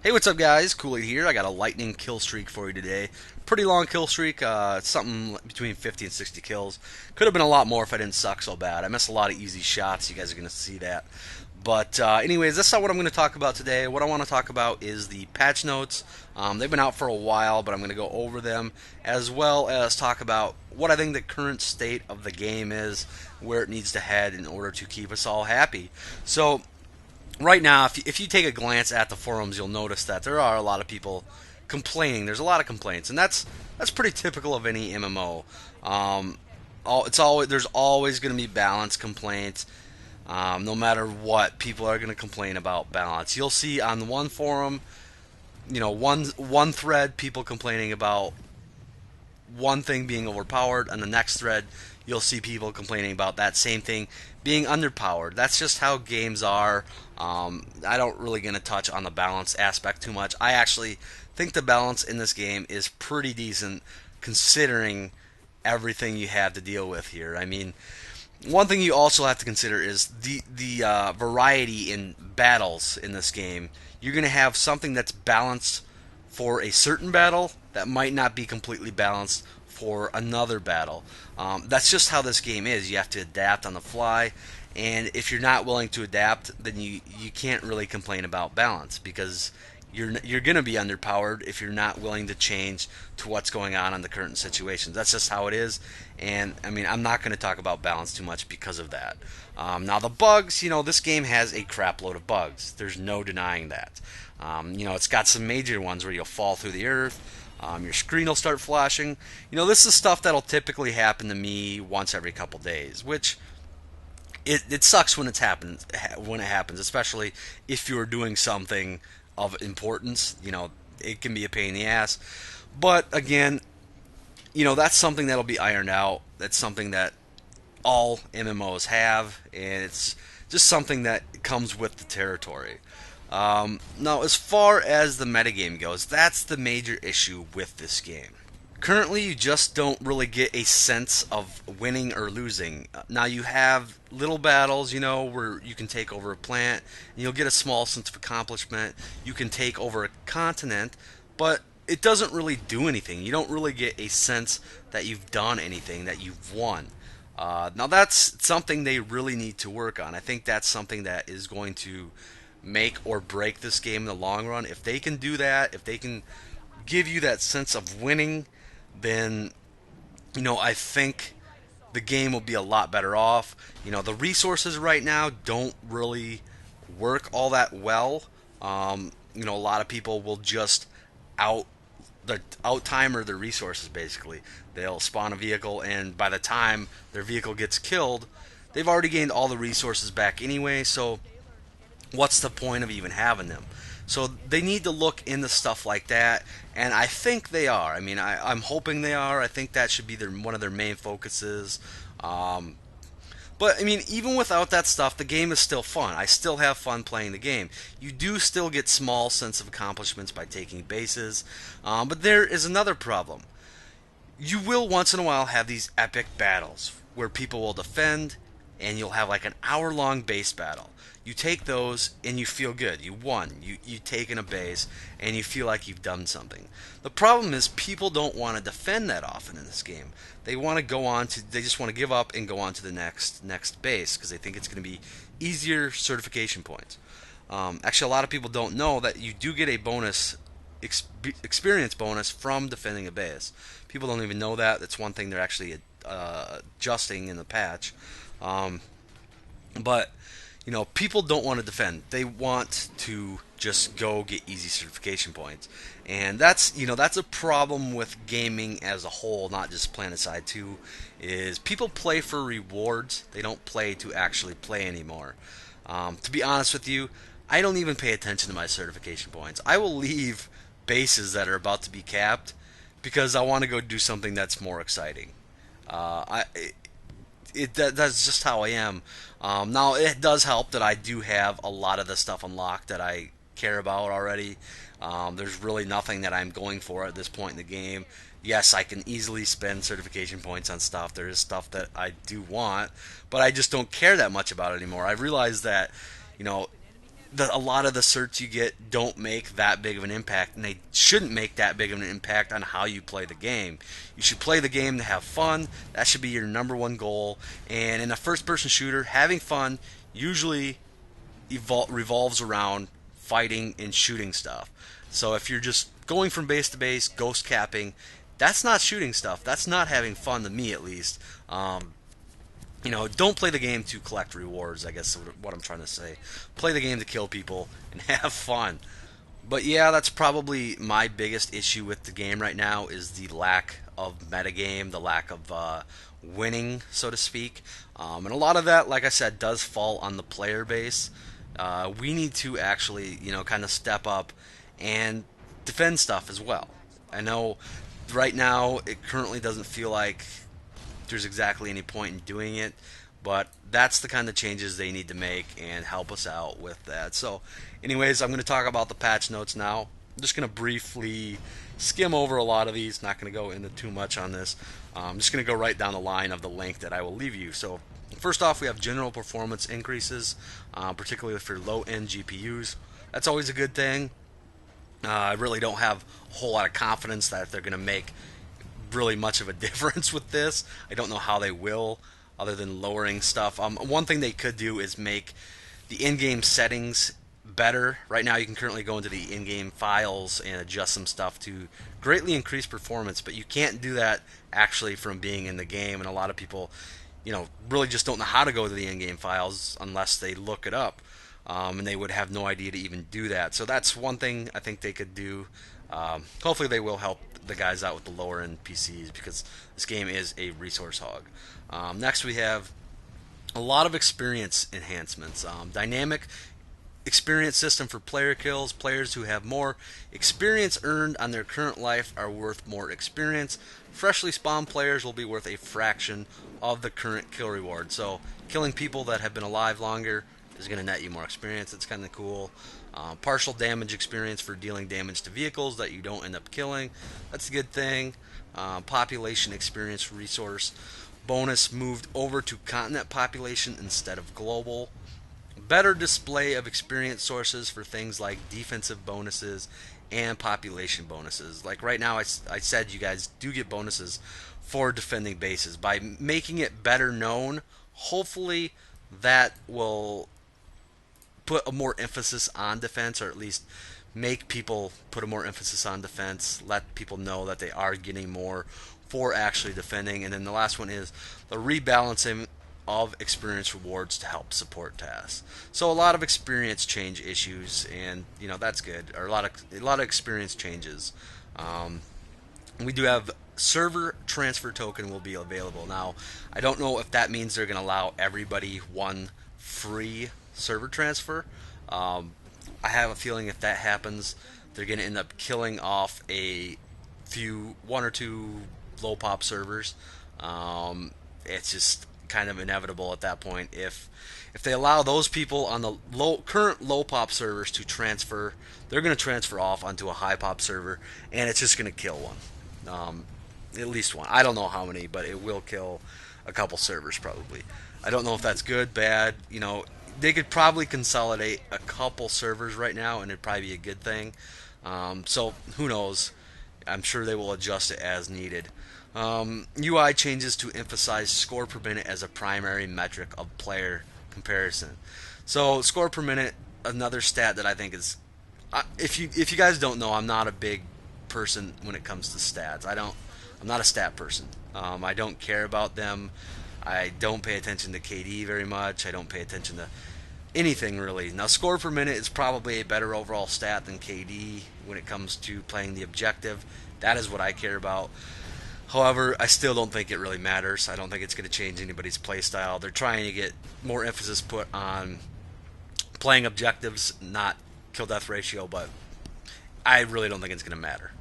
Hey, what's up, guys? Cooley here. I got a lightning kill streak for you today. Pretty long kill streak. It's something between 50 and 60 kills. Could have been a lot more if I didn't suck so bad. I missed a lot of easy shots. You guys are going to see that. But anyways, that's not what I'm going to talk about today. What I want to talk about is the patch notes. They've been out for a while, but I'm going to go over them as well as talk about what I think the current state of the game is, where it needs to head in order to keep us all happy. So right now, if you take a glance at the forums, you'll notice that there are a lot of people complaining. There's a lot of complaints, and that's pretty typical of any MMO. There's always going to be balance complaints. No matter what, people are going to complain about balance. You'll see on one forum, one thread, people complaining about one thing being overpowered, and the next thread you'll see people complaining about that same thing being underpowered. That's just how games are. I don't really gonna touch on the balance aspect too much. I actually think the balance in this game is pretty decent considering everything you have to deal with here. I mean, one thing you also have to consider is the variety in battles in this game. You're going to have something that's balanced for a certain battle that might not be completely balanced for another battle. That's just how this game is. You have to adapt on the fly, and if you're not willing to adapt, then you can't really complain about balance because you're going to be underpowered if you're not willing to change to what's going on in the current situations. That's just how it is, and I mean I'm not going to talk about balance too much because of that. Now the bugs, this game has a crap load of bugs. There's no denying that. It's got some major ones where you'll fall through the earth. Your screen will start flashing. This is stuff that'll typically happen to me once every couple days, which it sucks when it happens, especially if you're doing something of importance. It can be a pain in the ass. But again, that's something that'll be ironed out. That's something that all MMOs have, and it's just something that comes with the territory. Now, as far as the metagame goes, that's the major issue with this game. Currently, you just don't really get a sense of winning or losing. Now, you have little battles, where you can take over a plant, and you'll get a small sense of accomplishment. You can take over a continent, but it doesn't really do anything. You don't really get a sense that you've done anything, that you've won. Now, that's something they really need to work on. I think that's something that is going to make or break this game in the long run. If they can do that, if they can give you that sense of winning, then I think the game will be a lot better off. The resources right now don't really work all that well. A lot of people will just out timer their resources. Basically, they'll spawn a vehicle, and by the time their vehicle gets killed, they've already gained all the resources back anyway. So what's the point of even having them? So they need to look into stuff like that, and I think they are. I mean, I'm hoping they are. I think that should be one of their main focuses. But I mean, even without that stuff, the game is still fun. I still have fun playing the game. You do still get small sense of accomplishments by taking bases, but there is another problem. You will once in a while have these epic battles where people will defend, and you'll have like an hour-long base battle. You take those and you feel good. You won. You taken a base and you feel like you've done something. The problem is people don't want to defend that often in this game. They want to they just want to give up and go on to the next base because they think it's going to be easier certification points. Actually, a lot of people don't know that you do get a bonus experience bonus from defending a base. People don't even know that. That's one thing they're actually adjusting in the patch. But people don't want to defend. They want to just go get easy certification points. And that's a problem with gaming as a whole, not just Planetside 2, is people play for rewards. They don't play to actually play anymore. To be honest with you, I don't even pay attention to my certification points. I will leave bases that are about to be capped because I want to go do something that's more exciting. That's just how I am. Now it does help that I do have a lot of the stuff unlocked that I care about already. There's really nothing that I'm going for at this point in the game. Yes, I can easily spend certification points on stuff. There is stuff that I do want, but I just don't care that much about it anymore. I realize that, you know, a lot of the certs you get don't make that big of an impact, and they shouldn't make that big of an impact on how you play the game. You should play the game to have fun. That should be your number one goal. And in a first-person shooter, having fun usually revolves around fighting and shooting stuff. So if you're just going from base to base, ghost capping, that's not shooting stuff. That's not having fun to me, at least. Don't play the game to collect rewards, I guess what I'm trying to say. Play the game to kill people and have fun. But yeah, that's probably my biggest issue with the game right now is the lack of metagame, the lack of winning, so to speak. And a lot of that, like I said, does fall on the player base. We need to actually, kind of step up and defend stuff as well. I know right now it currently doesn't feel like there's exactly any point in doing it, but that's the kind of changes they need to make and help us out with that. So, anyways, I'm going to talk about the patch notes now. I'm just going to briefly skim over a lot of these, not going to go into too much on this. I'm just going to go right down the line of the link that I will leave you. So, first off, we have general performance increases, particularly for low-end GPUs. That's always a good thing. I really don't have a whole lot of confidence that they're going to make really much of a difference with this. I don't know how they will, other than lowering stuff. One thing they could do is make the in-game settings better. Right now, you can currently go into the in-game files and adjust some stuff to greatly increase performance, but you can't do that actually from being in the game. And a lot of people, really just don't know how to go to the in-game files unless they look it up. And they would have no idea to even do that. So that's one thing I think they could do. Hopefully they will help the guys out with the lower end PCs because this game is a resource hog. Next we have a lot of experience enhancements. Dynamic experience system for player kills. Players who have more experience earned on their current life are worth more experience. Freshly spawned players will be worth a fraction of the current kill reward. So killing people that have been alive longer is going to net you more experience. It's kind of cool. Partial damage experience for dealing damage to vehicles that you don't end up killing. That's a good thing. Population experience resource bonus moved over to continent population instead of global. Better display of experience sources for things like defensive bonuses and population bonuses. Like right now, I said you guys do get bonuses for defending bases. By making it better known, hopefully that will put a more emphasis on defense, or at least make people put a more emphasis on defense, let people know that they are getting more for actually defending. And then the last one is the rebalancing of experience rewards to help support tasks. So a lot of experience change issues, and that's good. Or a lot of experience changes. We do have server transfer token will be available now. I don't know if that means they're going to allow everybody one free server transfer. I have a feeling if that happens, they're going to end up killing off one or two low pop servers. It's just kind of inevitable at that point. If they allow those people on the current low pop servers to transfer, they're going to transfer off onto a high pop server, and it's just going to kill one, at least one. I don't know how many, but it will kill a couple servers probably. I don't know if that's good, bad. They could probably consolidate a couple servers right now, and it'd probably be a good thing. So who knows? I'm sure they will adjust it as needed. UI changes to emphasize score per minute as a primary metric of player comparison. So score per minute, another stat that I think is, if you guys don't know, I'm not a big person when it comes to stats. I'm not a stat person. I don't care about them. I don't pay attention to KD very much. I don't pay attention to anything really. Now, score per minute is probably a better overall stat than KD when it comes to playing the objective. That is what I care about. However, I still don't think it really matters. I don't think it's going to change anybody's play style. They're trying to get more emphasis put on playing objectives, not kill death ratio, but I really don't think it's going to matter.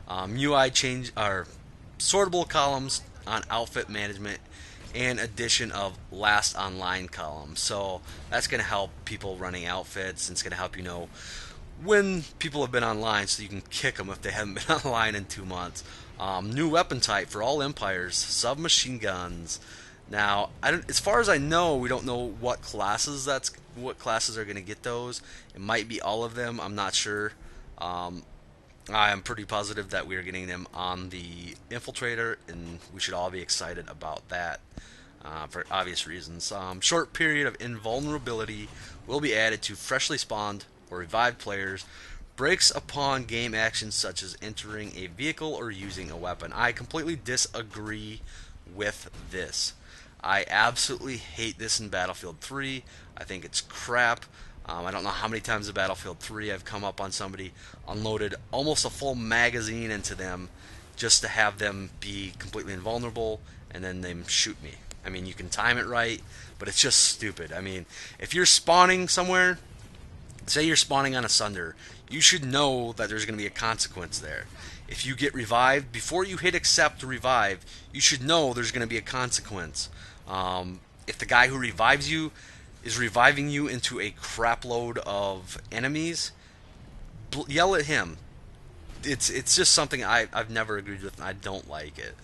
UI change or sortable columns on outfit management and addition of last online columns. So that's going to help people running outfits, and it's going to help when people have been online, so you can kick them if they haven't been online in 2 months. New weapon type for all empires, submachine guns. Now, as far as I know, we don't know what classes are going to get those. It might be all of them. I'm not sure. Um, I am pretty positive that we are getting them on the Infiltrator, and we should all be excited about that for obvious reasons. Short period of invulnerability will be added to freshly spawned or revived players. Breaks upon game actions such as entering a vehicle or using a weapon. I completely disagree with this. I absolutely hate this in Battlefield 3. I think it's crap. I don't know how many times in Battlefield 3 I've come up on somebody, unloaded almost a full magazine into them just to have them be completely invulnerable and then they shoot me. I mean, you can time it right, but it's just stupid. I mean, if you're spawning somewhere, say you're spawning on a Sunder, you should know that there's going to be a consequence there. If you get revived, before you hit accept to revive, you should know there's going to be a consequence. If the guy who revives you is reviving you into a crapload of enemies, yell at him. It's just something I've never agreed with, and I don't like it.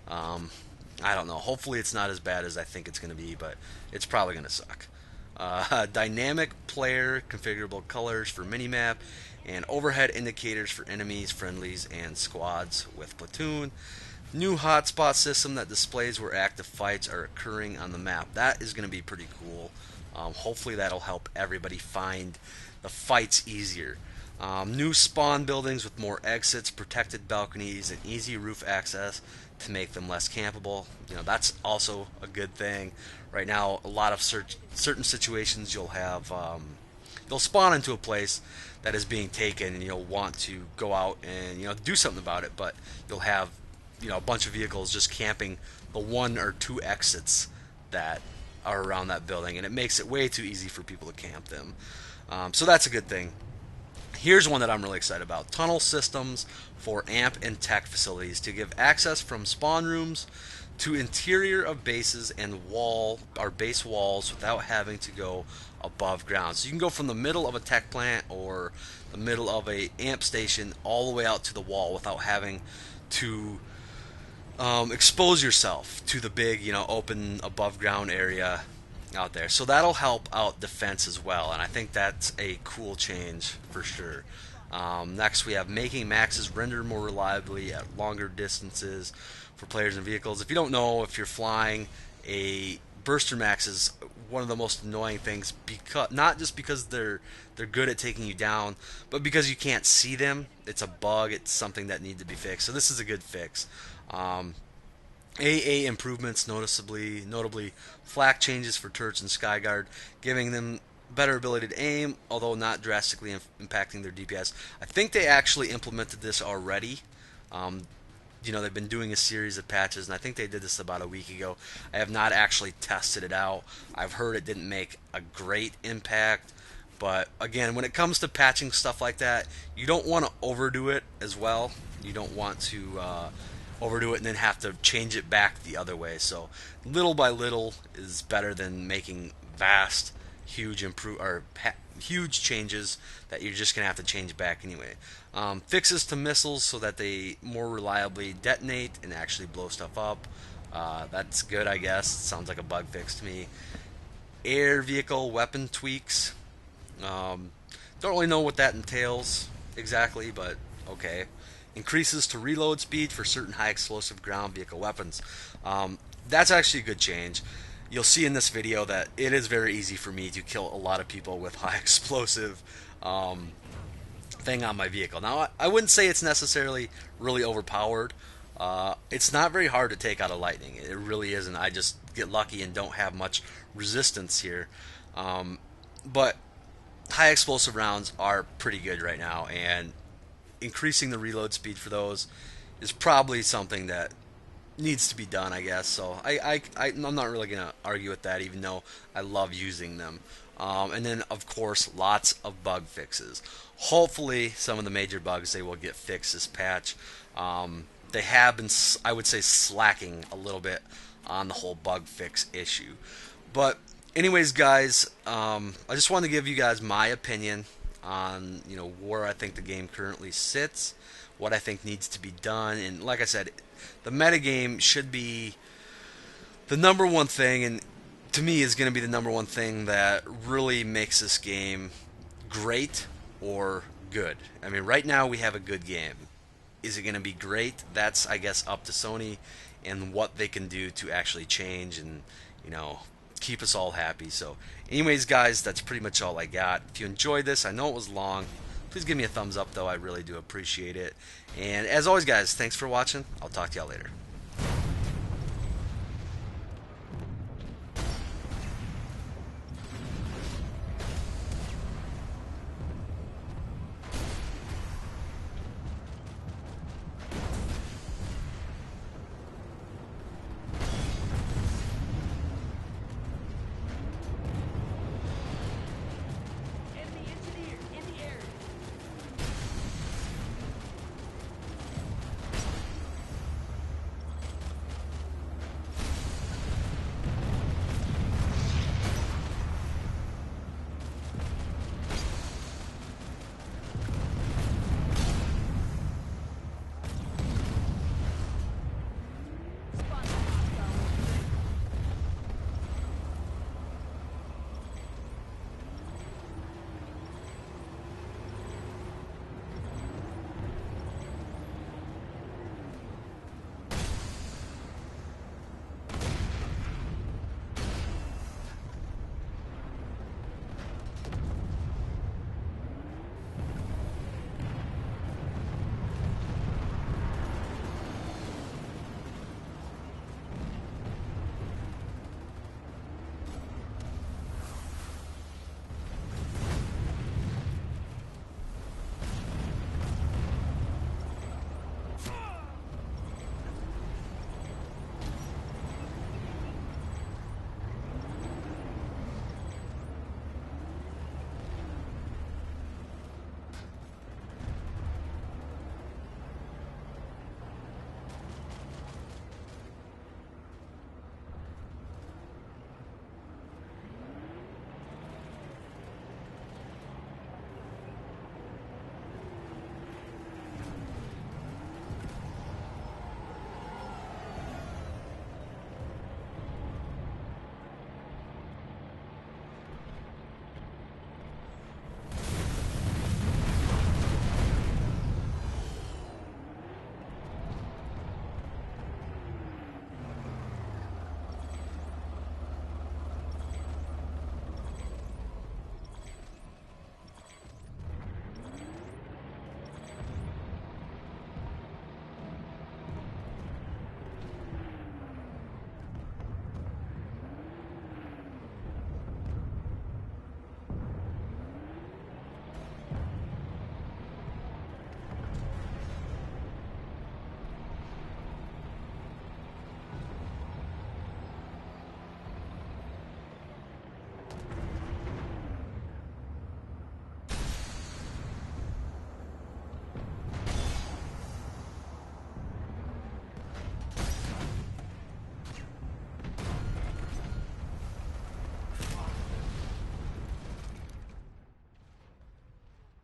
Um, I don't know. Hopefully, it's not as bad as I think it's going to be, but it's probably going to suck. Dynamic player configurable colors for minimap, and overhead indicators for enemies, friendlies, and squads with platoon. New hotspot system that displays where active fights are occurring on the map. That is going to be pretty cool. Hopefully, that'll help everybody find the fights easier. New spawn buildings with more exits, protected balconies, and easy roof access to make them less campable. You know, that's also a good thing. Right now, a lot of certain situations you'll spawn into a place that is being taken, and you'll want to go out and do something about it, but you'll have a bunch of vehicles just camping the one or two exits that are around that building, and it makes it way too easy for people to camp them. So that's a good thing. Here's one that I'm really excited about. Tunnel systems for AMP and tech facilities to give access from spawn rooms to interior of bases and base walls without having to go above ground. So you can go from the middle of a tech plant or the middle of a AMP station all the way out to the wall without having to expose yourself to the big, open above ground area out there. So that'll help out defense as well, and I think that's a cool change for sure. Next, we have making maxes render more reliably at longer distances for players and vehicles. If you don't know, if you're flying, a burster max is one of the most annoying things, because not just because they're good at taking you down, but because you can't see them. It's a bug. It's something that needs to be fixed. So this is a good fix. AA improvements notably flak changes for turrets and Skyguard, giving them better ability to aim, although not drastically impacting their DPS. I think they actually implemented this already. They've been doing a series of patches, and I think they did this about a week ago. I have not actually tested it out. I've heard it didn't make a great impact, but again, when it comes to patching stuff like that, you don't want to overdo it as well. You don't want to overdo it and then have to change it back the other way. So little by little is better than making vast, huge changes that you're just gonna have to change back anyway. Fixes to missiles so that they more reliably detonate and actually blow stuff up. That's good, I guess. Sounds like a bug fix to me. Air vehicle weapon tweaks. Don't really know what that entails exactly, but okay. Increases to reload speed for certain high explosive ground vehicle weapons. That's actually a good change. You'll see in this video that it is very easy for me to kill a lot of people with high explosive thing on my vehicle. Now, I wouldn't say it's necessarily really overpowered. It's not very hard to take out a lightning. It really isn't. I just get lucky and don't have much resistance here. But high explosive rounds are pretty good right now, and increasing the reload speed for those is probably something that needs to be done, I guess. So I'm not really going to argue with that, even though I love using them. And then, of course, lots of bug fixes. Hopefully, some of the major bugs they will get fixed this patch. They have been, I would say, slacking a little bit on the whole bug fix issue. But anyways, guys, I just wanted to give you guys my opinion on where I think the game currently sits, what I think needs to be done, and like I said, the metagame should be The number one thing, and to me is going to be the number one thing that really makes this game great or good. I mean, right now we have a good game. Is it going to be great? That's, I guess, up to Sony and what they can do to actually change and, you know, keep us all happy. So, anyways, guys, that's pretty much all I got. If you enjoyed this, I know it was long. Please give me a thumbs up, though. I really do appreciate it. And as always, guys, thanks for watching. I'll talk to y'all later.